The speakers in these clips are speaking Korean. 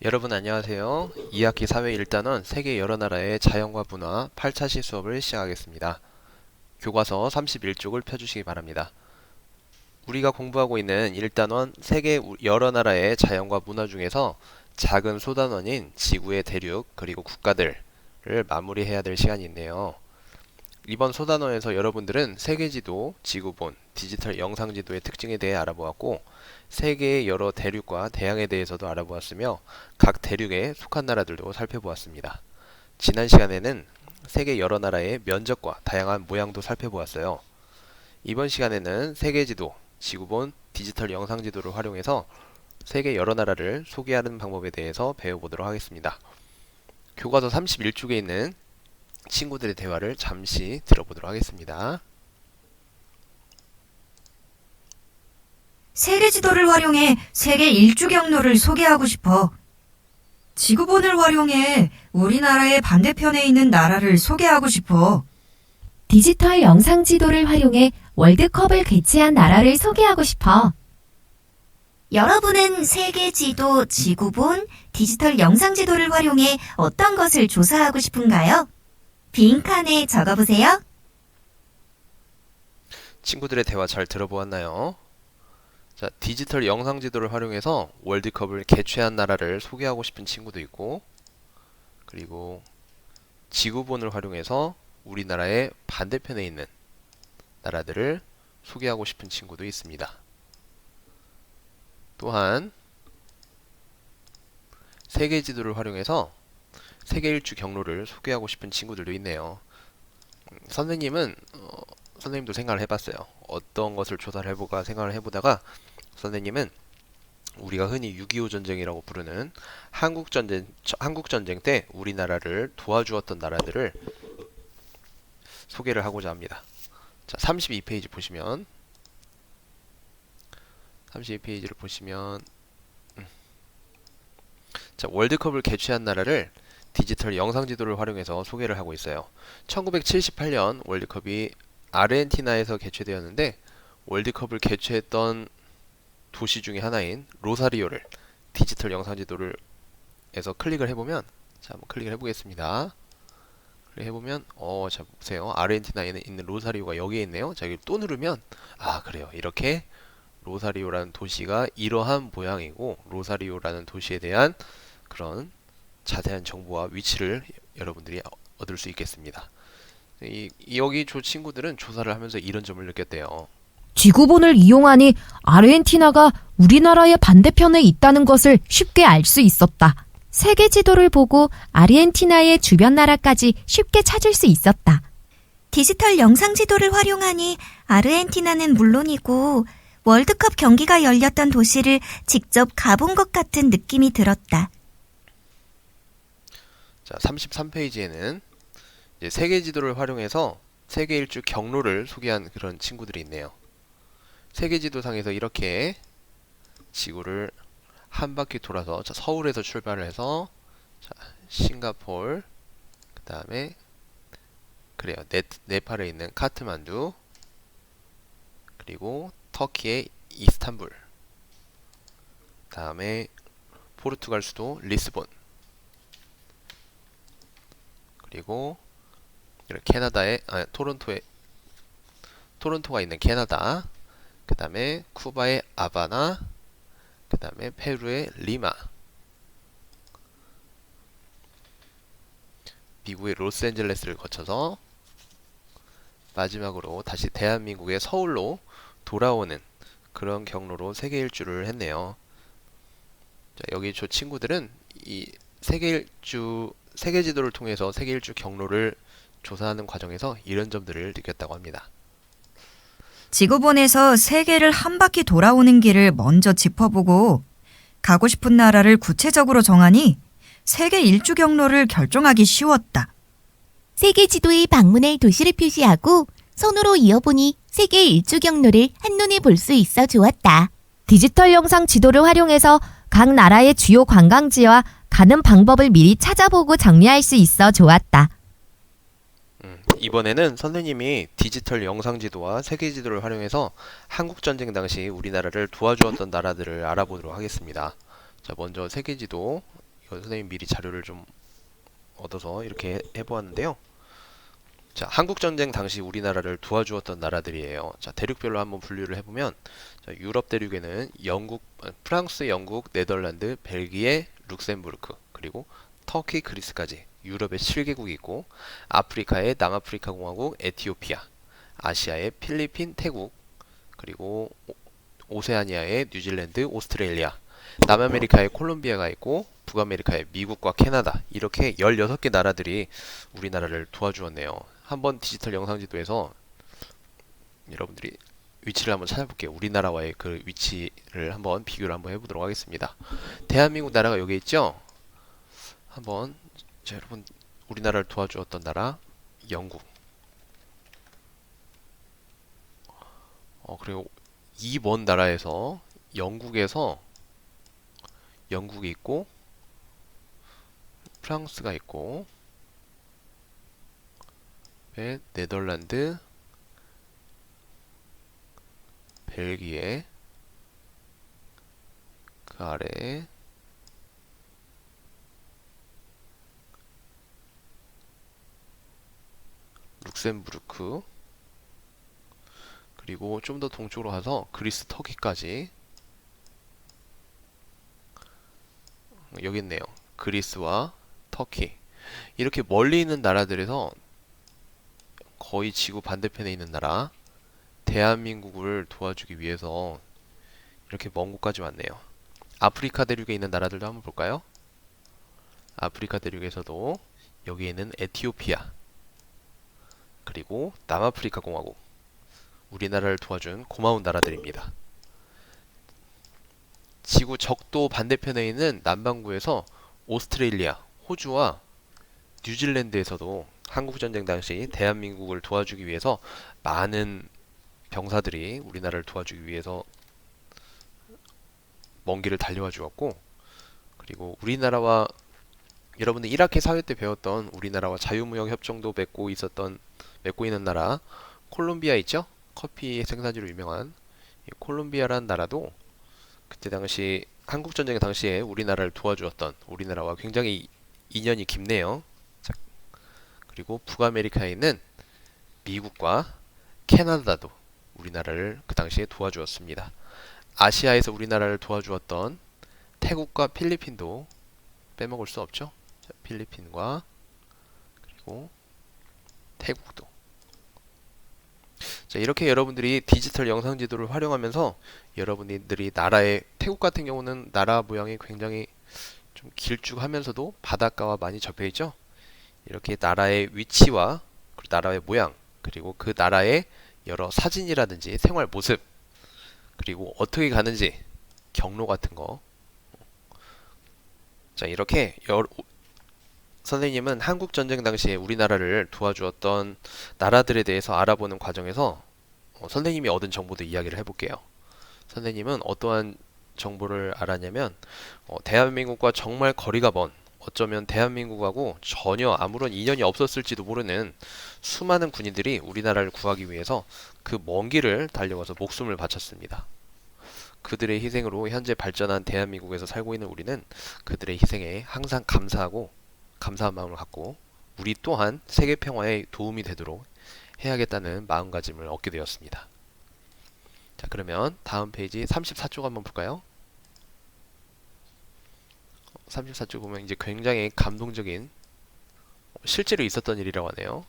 여러분 안녕하세요. 2학기 사회 1단원 세계 여러 나라의 자연과 문화 8차시 수업을 시작하겠습니다. 교과서 31쪽을 펴주시기 바랍니다. 우리가 공부하고 있는 1단원 세계 여러 나라의 자연과 문화 중에서 작은 소단원인 지구의 대륙 그리고 국가들을 마무리해야 될 시간이 있네요. 이번 소단원에서 여러분들은 세계지도, 지구본, 디지털 영상지도의 특징에 대해 알아보았고 세계의 여러 대륙과 대양에 대해서도 알아보았으며 각 대륙에 속한 나라들도 살펴보았습니다. 지난 시간에는 세계 여러 나라의 면적과 다양한 모양도 살펴보았어요. 이번 시간에는 세계지도, 지구본, 디지털 영상지도를 활용해서 세계 여러 나라를 소개하는 방법에 대해서 배워보도록 하겠습니다. 교과서 31쪽에 있는 친구들의 대화를 잠시 들어보도록 하겠습니다. 세계 지도를 활용해 세계 일주 경로를 소개하고 싶어. 지구본을 활용해 우리나라의 반대편에 있는 나라를 소개하고 싶어. 디지털 영상 지도를 활용해 월드컵을 개최한 나라를 소개하고 싶어. 여러분은 세계 지도, 지구본, 디지털 영상 지도를 활용해 어떤 것을 조사하고 싶은가요? 빈칸에 적어보세요. 친구들의 대화 잘 들어보았나요? 자, 디지털 영상 지도를 활용해서 월드컵을 개최한 나라를 소개하고 싶은 친구도 있고, 그리고 지구본을 활용해서 우리나라의 반대편에 있는 나라들을 소개하고 싶은 친구도 있습니다. 또한 세계 지도를 활용해서 세계 일주 경로를 소개하고 싶은 친구들도 있네요. 선생님은 선생님도 생각을 해봤어요. 어떤 것을 조사를 해볼까 생각을 해보다가 선생님은 우리가 흔히 6.25 전쟁이라고 부르는 한국전쟁 때 우리나라를 도와주었던 나라들을 소개를 하고자 합니다. 자, 32페이지 보시면 32페이지를 보시면 자, 월드컵을 개최한 나라를 디지털 영상 지도를 활용해서 소개를 하고 있어요. 1978년 월드컵이 아르헨티나에서 개최되었는데 월드컵을 개최했던 도시 중에 하나인 로사리오를 디지털 영상 지도를 에서 클릭을 해보면 자, 한번 클릭을 해보겠습니다. 해보면 자 보세요. 아르헨티나에 있는 로사리오가 여기에 있네요. 자, 여기 또 누르면 그래요. 이렇게 로사리오라는 도시가 이러한 모양이고 로사리오라는 도시에 대한 그런 자세한 정보와 위치를 여러분들이 얻을 수 있겠습니다. 여기 저 친구들은 조사를 하면서 이런 점을 느꼈대요. 지구본을 이용하니 아르헨티나가 우리나라의 반대편에 있다는 것을 쉽게 알 수 있었다. 세계 지도를 보고 아르헨티나의 주변 나라까지 쉽게 찾을 수 있었다. 디지털 영상 지도를 활용하니 아르헨티나는 물론이고 월드컵 경기가 열렸던 도시를 직접 가본 것 같은 느낌이 들었다. 자, 33페이지에는 이제 세계 지도를 활용해서 세계 일주 경로를 소개한 그런 친구들이 있네요. 세계 지도상에서 이렇게 지구를 한 바퀴 돌아서 자, 서울에서 출발을 해서 자, 싱가폴 그 다음에 그래요. 네팔에 있는 카트만두 그리고 터키의 이스탄불 다음에 포르투갈 수도 리스본 그리고 캐나다의 토론토가 있는 캐나다 그 다음에 쿠바의 아바나 그 다음에 페루의 리마 미국의 로스앤젤레스를 거쳐서 마지막으로 다시 대한민국의 서울로 돌아오는 그런 경로로 세계 일주를 했네요. 자, 여기 저 친구들은 이 세계 지도를 통해서 세계 일주 경로를 조사하는 과정에서 이런 점들을 느꼈다고 합니다. 지구본에서 세계를 한 바퀴 돌아오는 길을 먼저 짚어보고 가고 싶은 나라를 구체적으로 정하니 세계 일주 경로를 결정하기 쉬웠다. 세계 지도에 방문할 도시를 표시하고 손으로 이어보니 세계 일주 경로를 한눈에 볼 수 있어 좋았다. 디지털 영상 지도를 활용해서 각 나라의 주요 관광지와 가는 방법을 미리 찾아보고 정리할 수 있어 좋았다. 이번에는 선생님이 디지털 영상 지도와 세계 지도를 활용해서 한국 전쟁 당시 우리나라를 도와주었던 나라들을 알아보도록 하겠습니다. 자, 먼저 세계 지도 선생님 미리 자료를 좀 얻어서 이렇게 해보았는데요. 자, 한국전쟁 당시 우리나라를 도와주었던 나라들이에요. 자, 대륙별로 한번 분류를 해보면, 자, 유럽 대륙에는 프랑스, 영국, 네덜란드, 벨기에, 룩셈부르크, 그리고 터키, 그리스까지 유럽에 7개국이 있고, 아프리카에 남아프리카 공화국, 에티오피아, 아시아에 필리핀, 태국, 그리고 오세아니아에 뉴질랜드, 오스트레일리아, 남아메리카에 콜롬비아가 있고, 북아메리카에 미국과 캐나다, 이렇게 16개 나라들이 우리나라를 도와주었네요. 한번 디지털 영상지도에서 여러분들이 위치를 한번 찾아볼게요. 우리나라와의 그 위치를 한번 비교를 한번 해보도록 하겠습니다. 대한민국 나라가 여기 있죠? 한번, 자, 여러분, 우리나라를 도와주었던 나라, 영국. 그리고 이 먼 나라에서 영국에서 영국이 있고, 프랑스가 있고, 네덜란드, 벨기에, 그 아래 룩셈부르크, 그리고 좀 더 동쪽으로 가서 그리스, 터키까지 여기 있네요. 그리스와 터키, 이렇게 멀리 있는 나라들에서 거의 지구 반대편에 있는 나라 대한민국을 도와주기 위해서 이렇게 먼 곳까지 왔네요. 아프리카 대륙에 있는 나라들도 한번 볼까요? 아프리카 대륙에서도 여기에는 에티오피아, 그리고 남아프리카 공화국, 우리나라를 도와준 고마운 나라들입니다. 지구 적도 반대편에 있는 남반구에서 오스트레일리아, 호주와 뉴질랜드에서도 한국전쟁 당시 대한민국을 도와주기 위해서 많은 병사들이 우리나라를 도와주기 위해서 먼 길을 달려와 주었고, 그리고 우리나라와 여러분들 1학기 사회 때 배웠던 우리나라와 자유무역 협정도 맺고 있는 나라 콜롬비아 있죠? 커피 생산지로 유명한 이 콜롬비아라는 나라도 그때 당시 한국전쟁 당시에 우리나라를 도와주었던, 우리나라와 굉장히 인연이 깊네요. 자, 그리고 북아메리카에 있는 미국과 캐나다도 우리나라를 그 당시에 도와주었습니다. 아시아에서 우리나라를 도와주었던 태국과 필리핀도 빼먹을 수 없죠. 자, 필리핀과 그리고 태국도. 자, 이렇게 여러분들이 디지털 영상 지도를 활용하면서 여러분들이 나라의, 태국 같은 경우는 나라 모양이 굉장히 좀 길쭉하면서도 바닷가와 많이 접해 있죠. 이렇게 나라의 위치와 그리고 나라의 모양, 그리고 그 나라의 여러 사진이라든지 생활 모습, 그리고 어떻게 가는지 경로 같은 거. 자, 이렇게 선생님은 한국전쟁 당시에 우리나라를 도와주었던 나라들에 대해서 알아보는 과정에서 선생님이 얻은 정보도 이야기를 해볼게요. 선생님은 어떠한 정보를 알았냐면, 대한민국과 정말 거리가 먼, 어쩌면 대한민국하고 전혀 아무런 인연이 없었을지도 모르는 수많은 군인들이 우리나라를 구하기 위해서 그 먼 길을 달려와서 목숨을 바쳤습니다. 그들의 희생으로 현재 발전한 대한민국에서 살고 있는 우리는 그들의 희생에 항상 감사하고 감사한 마음을 갖고 우리 또한 세계 평화에 도움이 되도록 해야겠다는 마음가짐을 얻게 되었습니다. 자, 그러면 다음 페이지 34쪽 한번 볼까요? 34쪽 보면 이제 굉장히 감동적인 실제로 있었던 일이라고 하네요.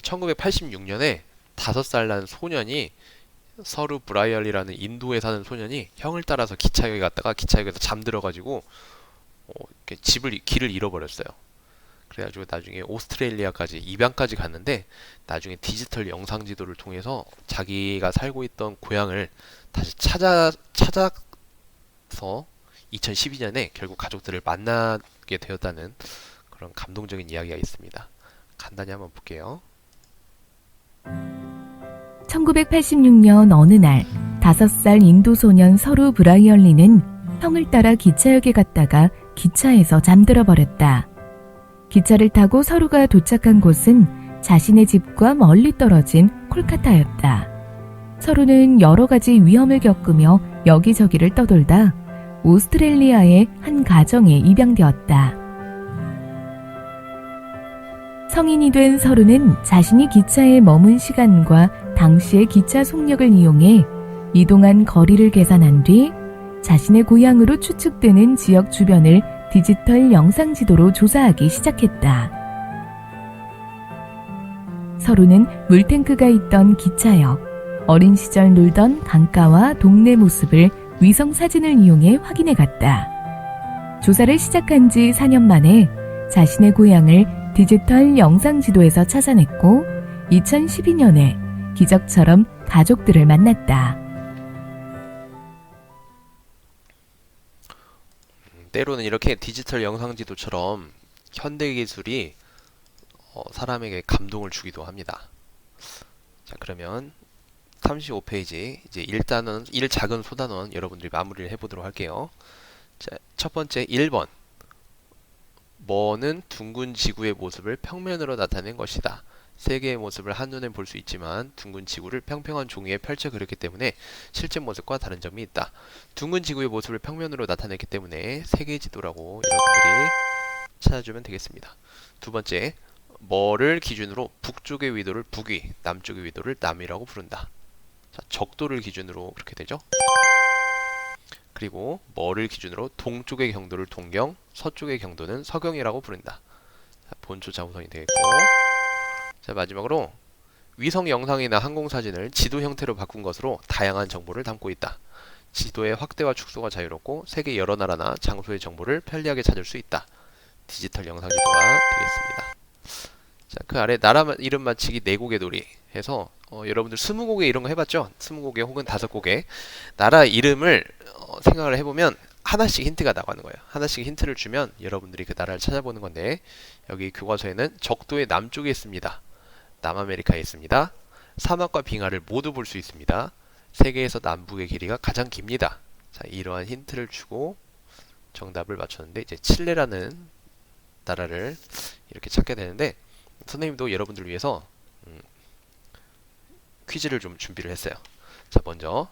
1986년에 5살 난 소년이, 서루 브라이얼리라는 인도에 사는 소년이 형을 따라서 기차역에 갔다가 기차역에서 잠들어가지고 길을 잃어버렸어요. 그래가지고 나중에 오스트레일리아까지 입양까지 갔는데, 나중에 디지털 영상 지도를 통해서 자기가 살고 있던 고향을 다시 찾아서 2012년에 결국 가족들을 만나게 되었다는 그런 감동적인 이야기가 있습니다. 간단히 한번 볼게요. 1986년 어느 날 5살 인도 소년 서루 브라이얼리는 형을 따라 기차역에 갔다가 기차에서 잠들어 버렸다. 기차를 타고 서루가 도착한 곳은 자신의 집과 멀리 떨어진 콜카타였다. 서루는 여러 가지 위험을 겪으며 여기저기를 떠돌다 오스트레일리아의 한 가정에 입양되었다. 성인이 된 서루는 자신이 기차에 머문 시간과 당시의 기차 속력을 이용해 이동한 거리를 계산한 뒤 자신의 고향으로 추측되는 지역 주변을 디지털 영상 지도로 조사하기 시작했다. 서루는 물탱크가 있던 기차역, 어린 시절 놀던 강가와 동네 모습을 위성 사진을 이용해 확인해 갔다. 조사를 시작한 지 4년 만에 자신의 고향을 디지털 영상 지도에서 찾아냈고 2012년에 기적처럼 가족들을 만났다. 때로는 이렇게 디지털 영상 지도처럼 현대 기술이 사람에게 감동을 주기도 합니다. 자, 그러면 35페이지 이제 일단은 1작은 소단원 여러분들이 마무리를 해보도록 할게요. 자, 첫 번째 1번. 뭐는 둥근 지구의 모습을 평면으로 나타낸 것이다. 세계의 모습을 한눈에 볼 수 있지만 둥근 지구를 평평한 종이에 펼쳐 그렸기 때문에 실제 모습과 다른 점이 있다. 둥근 지구의 모습을 평면으로 나타냈기 때문에 세계 지도라고 여러분들이 찾아주면 되겠습니다. 두 번째, 뭐를 기준으로 북쪽의 위도를 북위, 남쪽의 위도를 남위라고 부른다. 자, 적도를 기준으로 그렇게 되죠. 그리고 뭐를 기준으로 동쪽의 경도를 동경, 서쪽의 경도는 서경이라고 부른다. 자, 본초 자우선이 되겠고, 자, 마지막으로 위성 영상이나 항공 사진을 지도 형태로 바꾼 것으로 다양한 정보를 담고 있다. 지도의 확대와 축소가 자유롭고 세계 여러 나라나 장소의 정보를 편리하게 찾을 수 있다. 디지털 영상 지도가 되겠습니다. 자, 그 아래 나라 이름 맞히기 4곡의 놀이 해서 여러분들 20곡에 이런 거 해봤죠? 20곡에 혹은 5곡에 나라 이름을 생각을 해보면 하나씩 힌트가 나가는 거예요. 하나씩 힌트를 주면 여러분들이 그 나라를 찾아보는 건데, 여기 교과서에는 적도의 남쪽에 있습니다. 남아메리카에 있습니다. 사막과 빙하를 모두 볼 수 있습니다. 세계에서 남북의 길이가 가장 깁니다. 자, 이러한 힌트를 주고 정답을 맞췄는데, 이제 칠레라는 나라를 이렇게 찾게 되는데, 선생님도 여러분들 위해서 퀴즈를 좀 준비를 했어요. 자, 먼저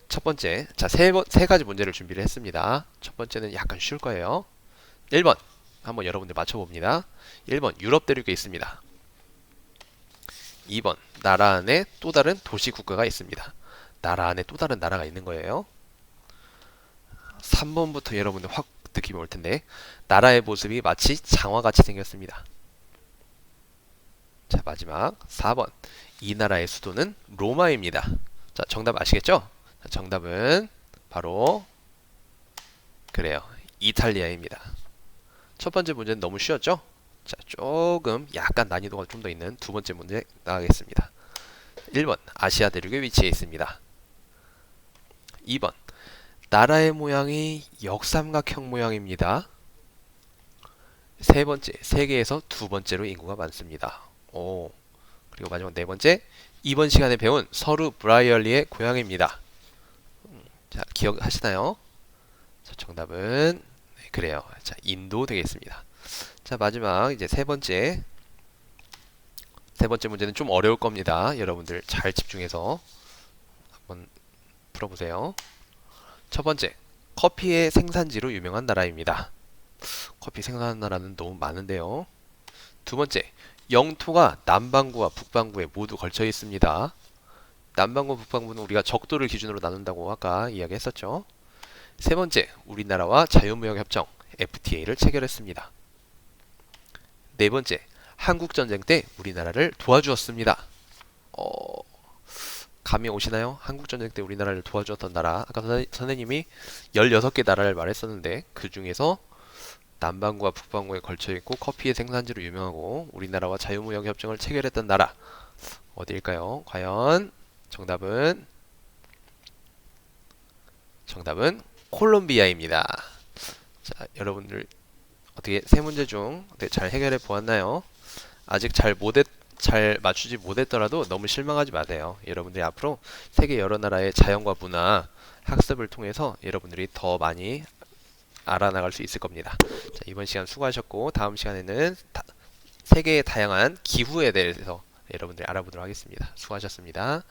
첫 번째, 자, 세 가지 문제를 준비를 했습니다. 첫 번째는 약간 쉬울 거예요. 1번 한번 여러분들 맞춰봅니다. 1번 유럽 대륙에 있습니다. 2번 나라 안에 또 다른 도시 국가가 있습니다. 나라 안에 또 다른 나라가 있는 거예요. 3번부터 여러분들 확 느낌이 올 텐데, 나라의 모습이 마치 장화같이 생겼습니다. 자, 마지막 4번. 이 나라의 수도는 로마입니다. 자, 정답 아시겠죠? 자, 정답은 바로 그래요. 이탈리아입니다. 첫 번째 문제는 너무 쉬웠죠? 자, 조금 약간 난이도가 좀 더 있는 두 번째 문제 나가겠습니다. 1번. 아시아 대륙에 위치해 있습니다. 2번. 나라의 모양이 역삼각형 모양입니다. 세 번째. 세계에서 두 번째로 인구가 많습니다. 오. 그리고 마지막 네 번째. 이번 시간에 배운 서루 브라이얼리의 고향입니다. 자, 기억하시나요? 자, 정답은 네, 그래요. 자, 인도 되겠습니다. 자, 마지막 이제 세 번째 문제는 좀 어려울 겁니다. 여러분들 잘 집중해서 한번 풀어보세요. 첫 번째, 커피의 생산지로 유명한 나라입니다. 커피 생산하는 나라는 너무 많은데요. 두 번째, 영토가 남반구와 북반구에 모두 걸쳐 있습니다. 남반구, 북반구는 우리가 적도를 기준으로 나눈다고 아까 이야기했었죠. 세 번째, 우리나라와 자유무역협정 FTA를 체결했습니다. 네 번째, 한국전쟁 때 우리나라를 도와주었습니다. 감이 오시나요? 한국전쟁 때 우리나라를 도와주었던 나라, 아까 선생님이 16개 나라를 말했었는데 그 중에서 남반구와 북반구에 걸쳐있고 커피의 생산지로 유명하고 우리나라와 자유무역협정을 체결했던 나라 어디일까요? 과연 정답은 콜롬비아입니다. 자, 여러분들 어떻게 세 문제 중 잘 해결해 보았나요? 아직 잘 맞추지 못했더라도 너무 실망하지 마세요. 여러분들이 앞으로 세계 여러 나라의 자연과 문화 학습을 통해서 여러분들이 더 많이 알아나갈 수 있을 겁니다. 자, 이번 시간 수고하셨고, 다음 시간에는 세계의 다양한 기후에 대해서 여러분들이 알아보도록 하겠습니다. 수고하셨습니다.